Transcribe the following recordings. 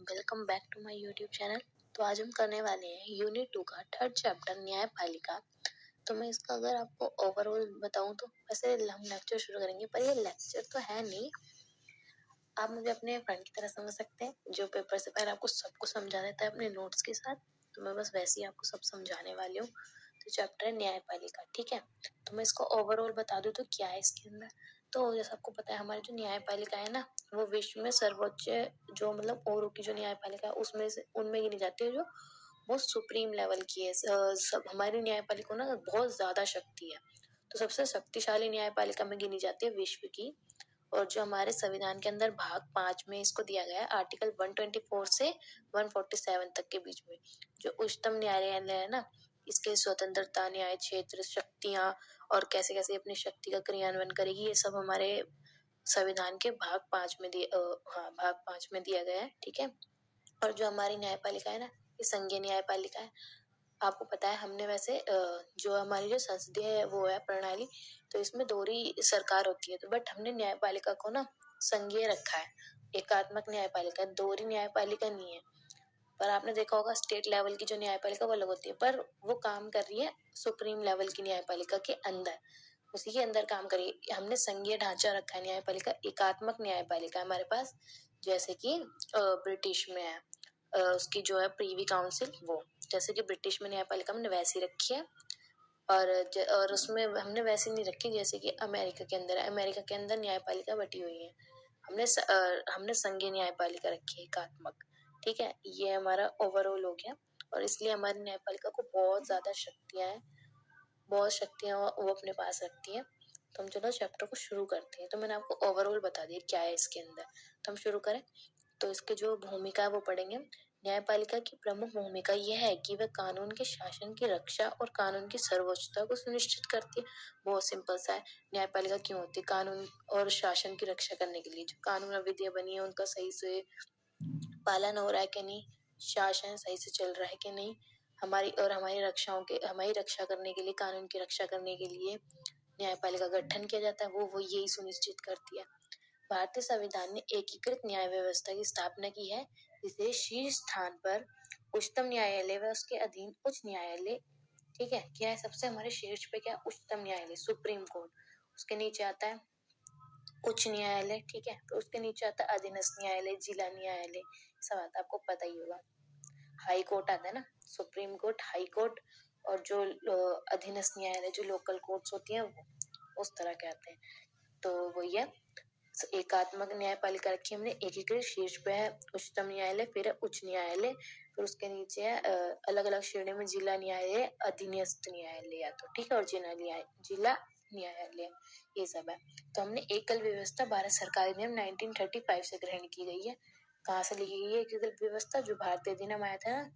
Welcome back to my YouTube channel. तो आज हम करने वाले हैं यूनिट 2 का थर्ड चैप्टर न्यायपालिका। तो मैं इसका अगर आपको ओवरऑल बताऊं तो वैसे हम लेक्चर शुरू करेंगे, पर ये लेक्चर तो है नहीं, आप मुझे अपने फ्रेंड की तरह समझ सकते हैं जो पेपर से पहले आपको सबको समझा देता है अपने नोट्स के साथ। तो मैं बस वैसे ही आपको सब समझाने वाली हूँ। तो चैप्टर है न्यायपालिका, ठीक है। तो मैं इसको ओवरऑल बता दूं तो क्या है इसके अंदर। तो जैसा आपको पता है हमारी जो न्यायपालिका है ना, वो विश्व में सर्वोच्च, जो मतलब औरों की जो न्यायपालिका है उसमें से उनमें गिनी जाती है, जो बहुत सुप्रीम लेवल की है। सब हमारी न्यायपालिका ना बहुत ज्यादा शक्ति है, तो सबसे शक्तिशाली न्यायपालिका में गिनी जाती है विश्व की। और जो हमारे संविधान के अंदर भाग 5 में इसको दिया गया है, आर्टिकल 124 से 147 तक के बीच में, जो उच्चतम न्यायालय है ना, इसके स्वतंत्रता, न्याय क्षेत्र, शक्तियां और कैसे कैसे अपनी शक्ति का क्रियान्वयन करेगी, ये सब हमारे संविधान के भाग 5 में भाग 5 में दिया गया है, ठीक है। और जो हमारी न्यायपालिका है ना, ये संघीय न्यायपालिका है। आपको पता है हमने वैसे जो हमारी जो संसदीय वो है प्रणाली, तो इसमें दोहरी सरकार होती है, तो बट हमने न्यायपालिका को ना संघीय रखा है, एकात्मक न्यायपालिका, दोहरी न्यायपालिका नहीं है। पर आपने देखा होगा स्टेट लेवल की जो न्यायपालिका वो अलग होती है, पर वो काम कर रही है सुप्रीम लेवल की न्यायपालिका के अंदर, उसी के अंदर काम करिए। हमने संघीय ढांचा रखा है न्यायपालिका, एकात्मक न्यायपालिका हमारे पास, जैसे कि ब्रिटिश में है, उसकी जो है प्रीवी काउंसिल, वो जैसे कि ब्रिटिश में न्यायपालिका हमने वैसी रखी है। और उसमें हमने वैसी नहीं रखी जैसे कि अमेरिका के अंदर है। अमेरिका के अंदर न्यायपालिका बटी हुई है, हमने संघीय न्यायपालिका रखी है, एकात्मक, ठीक है। ये हमारा ओवरऑल हो गया। और इसलिए हमारी न्यायपालिका को बहुत ज्यादा शक्तियां हैं, बहुत शक्तियां वो अपने पास रखती है। तो हम चलो चैप्टर को शुरू करते हैं। तो मैंने आपको ओवरऑल बता दिया क्या है इसके अंदर, तो हम शुरू करें। तो इसके जो भूमिका है वो पढ़ेंगे। न्यायपालिका की प्रमुख भूमिका यह है कि वह कानून के शासन की रक्षा और कानून की सर्वोच्चता को सुनिश्चित करती है। बहुत सिंपल सा है, न्यायपालिका क्यों होती है? कानून और शासन की रक्षा करने के लिए। जो कानून और विधियां बनी है उनका सही से पालन हो रहा है कि नहीं, शासन सही से चल रहा है कि नहीं, हमारी रक्षा करने के लिए, कानून की रक्षा करने के लिए न्यायपालिका का गठन किया जाता है, वो यही सुनिश्चित करती है। भारतीय संविधान ने एकीकृत न्याय व्यवस्था की स्थापना की है, जिसे शीर्ष स्थान पर उच्चतम न्यायालय व उसके अधीन उच्च न्यायालय, ठीक है, क्या है सबसे हमारे शीर्ष पे, क्या, उच्चतम न्यायालय, सुप्रीम कोर्ट, उसके नीचे आता है उच्च न्यायालय, ठीक है, तो उसके नीचे आता है अधीनस्थ न्यायालय, जिला न्यायालय, सब आता है, आपको पता ही होगा। हाई कोर्ट आता है ना, सुप्रीम कोर्ट, हाई कोर्ट, और जो अधीनस्थ न्यायालय, जो लोकल कोर्ट्स होती हैं, वो उस तरह के आते हैं। तो वो ये एकात्मक न्यायपालिका रखी हमने, एकीकृत शीर्ष पे है उच्चतम न्यायालय, फिर है उच्च न्यायालय, फिर उसके नीचे है अलग अलग श्रेणी में जिला न्यायालय, अधीनस्थ न्यायालय, या तो ठीक है, और जिला न्यायालय, ये सब है। तो हमने एकल व्यवस्था भारत सरकार अधिनियम 1935 से ग्रहण की गई है। कहाँ से लिखी गई है एकल व्यवस्था? जो भारतीय अधिनियम आया था ना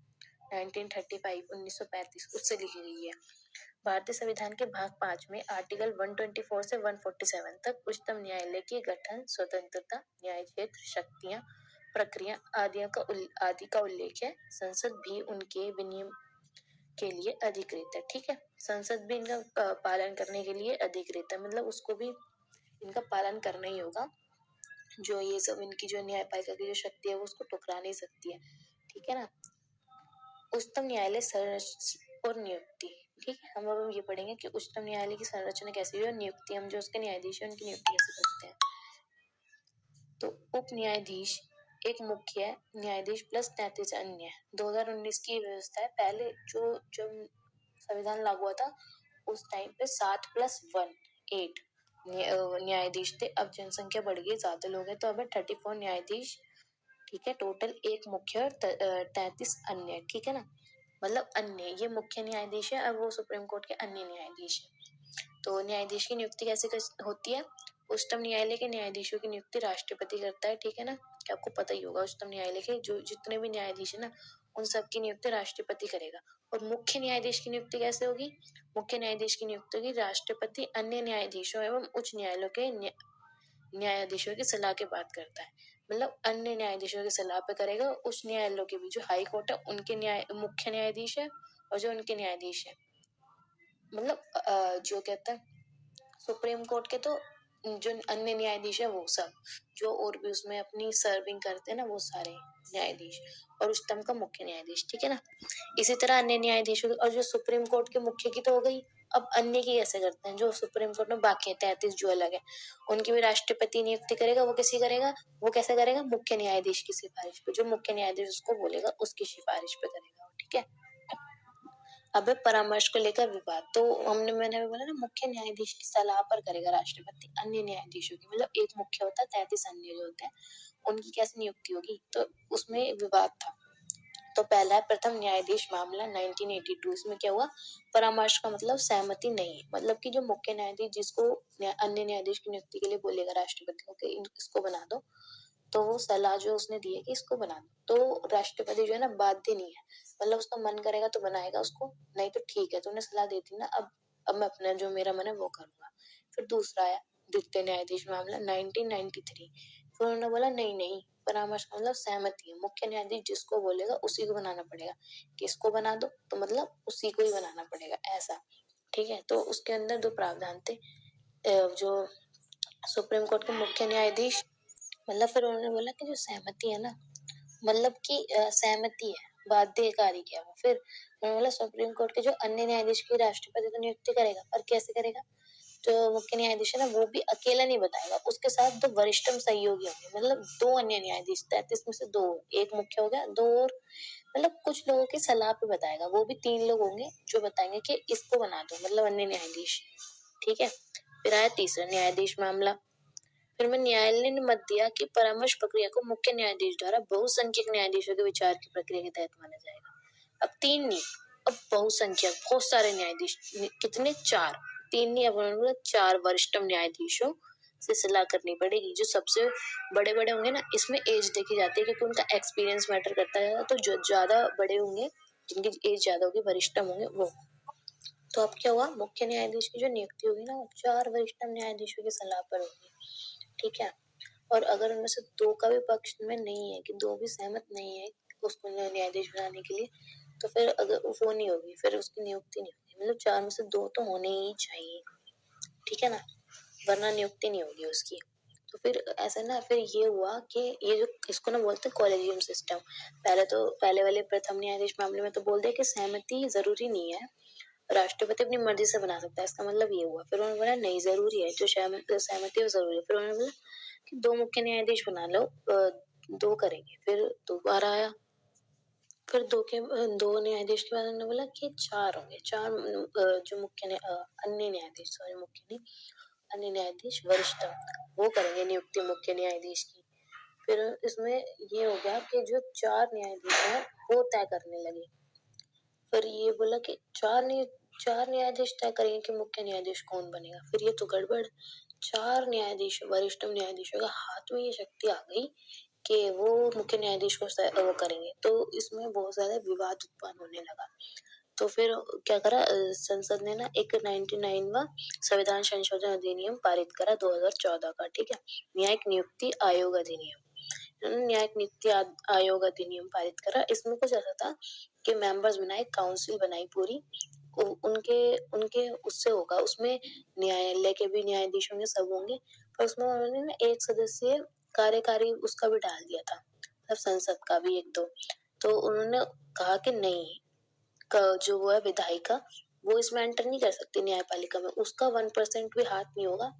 1935 उससे लिखी गई है। भारतीय संविधान के भाग 5 में आर्टिकल 124 से 147 तक उच्चतम न्यायालय की गठन, स्वतंत्रता, न्याय क्षेत्र, शक्तियां, प्रक्रिया आदि का उल्लेख है। संसद भी उनके विनियम के लिए अधिकृत है, ठीक है। संसद भी इनका पालन करने के लिए अधिकृत है, मतलब उसको भी इनका पालन करना ही होगा। जो ये सब इनकी जो न्यायपालिका की जो शक्ति है वो उसको टुकरा नहीं सकती है, ठीक है ना। उच्चतम न्यायालय संरचना और नियुक्ति, ठीक है। हम अब ये पढ़ेंगे कि उच्चतम न्यायालय की संरचना कैसी है और नियुक्ति, हम जो उसके न्यायाधीश है उनकी नियुक्ति कैसे करते हैं। तो उप न्यायाधीश एक मुख्य न्यायाधीश प्लस 33 अन्य, 2019 की व्यवस्था है। पहले जो जब संविधान लागू हुआ था उस टाइम पे 7+1 8 न्यायाधीश थे। अब जनसंख्या बढ़ गई, ज्यादा लोग हैं, तो अब 34 न्यायाधीश, ठीक है। टोटल एक मुख्य और 33 अन्य, ठीक है ना। मतलब अन्य, ये मुख्य न्यायाधीश है और वो सुप्रीम कोर्ट के अन्य न्यायाधीश है। तो न्यायाधीश की नियुक्ति कैसे होती है? उच्चतम न्यायालय के न्यायाधीशों की नियुक्ति राष्ट्रपति करता है, ठीक है ना, कि आपको पता ही होगा उच्चतम न्यायालय के जो जितने भी न्यायाधीश है ना उन सब की नियुक्ति राष्ट्रपति करेगा। और मुख्य न्यायाधीश की नियुक्ति कैसे होगी? मुख्य न्यायाधीश की नियुक्ति होगी राष्ट्रपति अन्य न्यायाधीशों एवं उच्च न्यायालयों के न्यायाधीशों की सलाह के बाद करता है। मतलब अन्य न्यायाधीशों की सलाह पे करेगा। उच्च न्यायालयों के भी जो हाई कोर्ट है उनके मुख्य न्यायाधीश है और जो उनके न्यायाधीश है, मतलब जो कहता है सुप्रीम कोर्ट के, तो जो अन्य न्यायाधीश है वो सब, जो और भी उसमें अपनी सर्विंग करते हैं ना, वो सारे न्यायाधीश, और उच्चतम का मुख्य न्यायाधीश, ठीक है ना। इसी तरह अन्य न्यायाधीशों और जो सुप्रीम कोर्ट के मुख्य की तो हो गई, अब अन्य की कैसे करते हैं, जो सुप्रीम कोर्ट में बाकी है 33 जो अलग है, उनकी भी राष्ट्रपति नियुक्ति करेगा। वो किसी करेगा, वो कैसे करेगा, मुख्य न्यायाधीश की सिफारिश पे, जो मुख्य न्यायाधीश उसको बोलेगा उसकी सिफारिश पे करेगा, ठीक है। अब परामर्श को लेकर विवाद, तो मैंने भी बोला ना, मुख्य न्यायाधीश की सलाह पर करेगा राष्ट्रपति अन्य न्यायाधीशों की, मतलब एक मुख्य होता है, 33 अन्य जो होते हैं उनकी कैसे नियुक्ति होगी, तो उसमें विवाद था। तो पहला है प्रथम न्यायाधीश मामला 1982। इसमें क्या हुआ, परामर्श का मतलब सहमति नहीं, मतलब कि जो मुख्य न्यायाधीश जिसको अन्य न्यायाधीश की नियुक्ति के लिए बोलेगा राष्ट्रपति को कि इसको बना दो, तो वो सलाह जो उसने दी है कि इसको बना दो, तो राष्ट्रपति जो है ना बाध्य नहीं है, मतलब उसका मन करेगा तो बनाएगा उसको, नहीं तो ठीक है तूने सलाह दी थी ना, अब मैं अपना जो मेरा मन है वो करूंगा। फिर दूसरा है द्वितीय न्यायाधीश मामला 1993। फिर उन्होंने बोला नहीं नहीं, परामर्श का मतलब सहमति है, मुख्य न्यायाधीश जिसको बोलेगा उसी को बनाना पड़ेगा, कि इसको बना दो तो मतलब उसी को ही बनाना पड़ेगा, ऐसा, ठीक है। तो उसके अंदर दो प्रावधान थे, जो सुप्रीम कोर्ट के मुख्य न्यायाधीश, मतलब फिर उन्होंने बोला कि जो सहमति है ना, मतलब कि सहमति है, बाध्यकारी क्या वो, फिर उन्होंने बोला सुप्रीम कोर्ट के जो अन्य न्यायाधीश की राष्ट्रपति तो नियुक्ति करेगा, पर कैसे करेगा, जो मुख्य न्यायाधीश है ना वो भी अकेला नहीं बताएगा, उसके साथ दो वरिष्ठम सहयोगी होंगे, मतलब दो अन्य न्यायाधीश, 33 में से दो, एक मुख्य हो गया, दो और मतलब कुछ लोगों की सलाह पे बताएगा, वो भी 3 लोग होंगे जो बताएंगे कि इसको बना दो, मतलब अन्य न्यायाधीश, ठीक है। फिर आया तीसरा न्यायाधीश मामला। फिर में न्यायालय ने मत दिया कि परामर्श प्रक्रिया को मुख्य न्यायाधीश द्वारा बहुसंख्यक न्यायाधीशों के विचार की प्रक्रिया के तहत माना जाएगा। अब 3 नहीं, अब बहुसंख्यक, बहुत सारे न्यायाधीश, कितने, 4, 3 नहीं, अब उन्होंने 4 वरिष्ठम न्यायाधीशों से सलाह करनी पड़ेगी, जो सबसे बड़े बड़े होंगे ना, इसमें एज देखी जाती है क्योंकि उनका एक्सपीरियंस मैटर करता है, तो जो ज्यादा बड़े होंगे, जिनकी एज ज्यादा होगी, वरिष्ठम होंगे वो। तो अब क्या हुआ, मुख्य न्यायाधीश की जो नियुक्ति होगी ना, वो 4 वरिष्ठम न्यायाधीशों की सलाह पर होगी, ठीक है। और अगर उनमें से 2 का भी पक्ष में नहीं है, कि 2 भी सहमत नहीं है उसको न्यायाधीश बनाने के लिए, तो फिर अगर वो नहीं होगी, फिर उसकी नियुक्ति नहीं होगी, मतलब 4 में से 2 तो होने ही चाहिए, ठीक है ना, वरना नियुक्ति नहीं होगी उसकी। तो फिर ऐसा ना, फिर ये हुआ कि ये जो इसको ना बोलते हैं कॉलेजियम सिस्टम। पहले वाले प्रथम न्यायाधीश मामले में तो बोल दिया कि सहमति जरूरी नहीं है, राष्ट्रपति अपनी मर्जी से बना सकता है, इसका मतलब ये हुआ। फिर उन्होंने बोला नहीं, जरूरी है, जो सहमति है वो जरूरी है। फिर उन्होंने बोला कि 2 मुख्य न्यायाधीश बना लो, 2 करेंगे। फिर दोबारा आया, फिर 2 न्यायाधीश के बाद उन्होंने बोला कि 4 होंगे, 4 जो अन्य न्यायाधीश, सॉरी मुख्य नहीं, अन्य न्यायाधीश वरिष्ठम, वो करेंगे नियुक्ति मुख्य न्यायाधीश की। फिर इसमें ये हो गया कि जो 4 न्यायाधीश हैं वो तय करने लगे। फिर ये बोला कि 4 न्यायाधीश तय करेंगे कि मुख्य न्यायाधीश कौन बनेगा। फिर ये तो गड़बड़, 4 न्यायाधीश, वरिष्ठम न्यायाधीशों का हाथ में ये शक्ति आ गई कि वो मुख्य न्यायाधीश को वो करेंगे, तो इसमें बहुत ज्यादा विवाद उत्पन्न होने लगा। तो फिर क्या करा, संसद ने ना एक 99वां संविधान संशोधन अधिनियम पारित करा 2014 का, ठीक है, न्यायिक नियुक्ति आयोग अधिनियम। न्यायिक नियुक्ति आयोग अधिनियम पारित करा। इसमें कुछ ऐसा था कि मेंबर्स बनाए, काउंसिल बनाई पूरी, उनके उनके उससे होगा, उसमें न्यायालय के भी न्यायाधीश होंगे, सब होंगे, पर उसमें उन्होंने ना एक सदस्य कार्यकारी उसका भी डाल दिया था, मतलब संसद का भी एक दो। तो उन्होंने कहा कि नहीं, जो वो है विधायिका, वो इसमें एंटर नहीं कर सकती न्यायपालिका में, उसका 1% भी हाथ नहीं होगा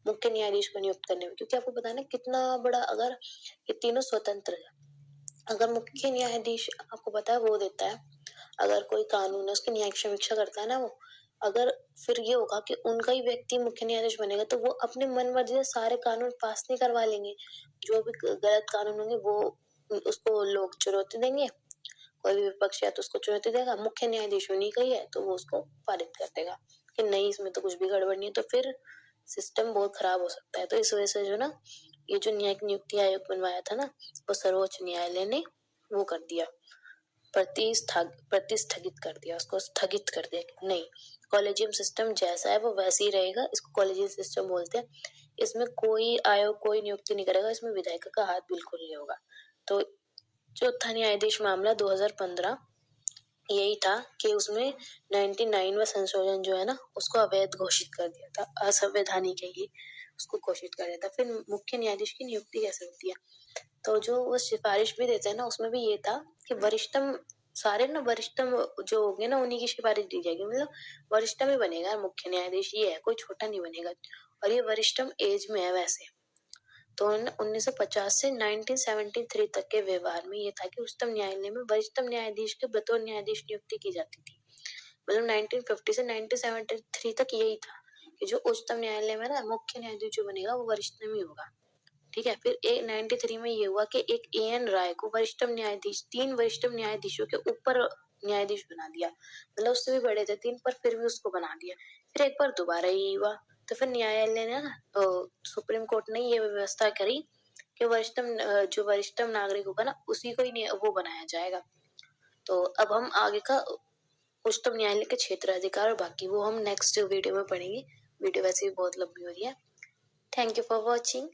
मुख्य न्यायाधीश को नियुक्त करने में, क्योंकि आपको पता है ना कितना बड़ा, अगर ये तीनों स्वतंत्र है, अगर मुख्य न्यायाधीश आपको पता है वो देता है, अगर कोई कानून है उसकी न्यायिक समीक्षा करता है ना वो, अगर फिर ये होगा कि उनका ही व्यक्ति मुख्य न्यायाधीश बनेगा, तो वो अपने मन मर्जी से सारे कानून पास नहीं करवा लेंगे, जो भी गलत कानून होंगे वो उसको लोग चुनौती देंगे, कोई भी विपक्ष है तो उसको चुनौती देगा, मुख्य न्यायाधीश उन्हीं का ही है तो वो उसको पारित कर देगा कि नहीं इसमें तो कुछ भी गड़बड़ नहीं है, तो फिर सिस्टम बहुत खराब हो सकता है। तो इस वजह से जो ना, ये जो न्यायिक नियुक्ति आयोग बनवाया था ना, वो सर्वोच्च न्यायालय ने वो कर दिया, प्रतिस्थगित कर दिया, उसको स्थगित कर दिया कि नहीं, कॉलेजियम सिस्टम जैसा है वो वैसे ही रहेगा, इसको कॉलेजियम सिस्टम बोलते हैं, इसमें कोई आयोग कोई नियुक्ति नहीं करेगा, इसमें विधायिका का हाथ बिल्कुल नहीं होगा। तो चौथा न्यायाधीश मामला 2015 यही था कि उसमें 99वां संशोधन जो है ना, उसको अवैध घोषित कर दिया था, असंवैधानिक है ये, उसको घोषित कर देता। फिर मुख्य न्यायाधीश की नियुक्ति कैसे होती है, तो जो वो सिफारिश भी देते हैं ना, उसमें भी ये था कि वरिष्ठम सारे ना वरिष्ठम जो होंगे ना उन्हीं की सिफारिश दी जाएगी, मतलब वरिष्ठम ही बनेगा मुख्य न्यायाधीश, ये है, कोई छोटा नहीं बनेगा। और ये वरिष्ठम एज में है वैसे। तो 1950 से 1973 तक के व्यवहार में ये था कि उच्चतम न्यायालय में वरिष्ठतम न्यायाधीश के बतौर न्यायाधीश नियुक्ति की जाती थी। मतलब 1950 से 1973 तक यही था कि जो उच्चतम न्यायालय में ना मुख्य न्यायाधीश जो बनेगा वो वरिष्ठतम ही होगा। ठीक है। फिर 93 में ये हुआ कि एक एएन राय को वरिष्ठतम न्यायाधीश, 3 वरिष्ठतम न्यायाधीशों के ऊपर न्यायाधीश बना दिया। मतलब उससे भी बड़े थे 3, पर फिर भी उसको बना दिया। फिर एक बार दोबारा यही हुआ, तो फिर न्यायालय ने ना सुप्रीम कोर्ट ने ये व्यवस्था करी कि जो वरिष्ठतम नागरिक होगा ना उसी को ही वो बनाया जाएगा। तो अब हम आगे का उच्चतम न्यायालय के क्षेत्र अधिकार और बाकी वो हम नेक्स्ट वीडियो में पढ़ेंगे। वीडियो वैसे भी बहुत लंबी हो रही है। Thank you for watching.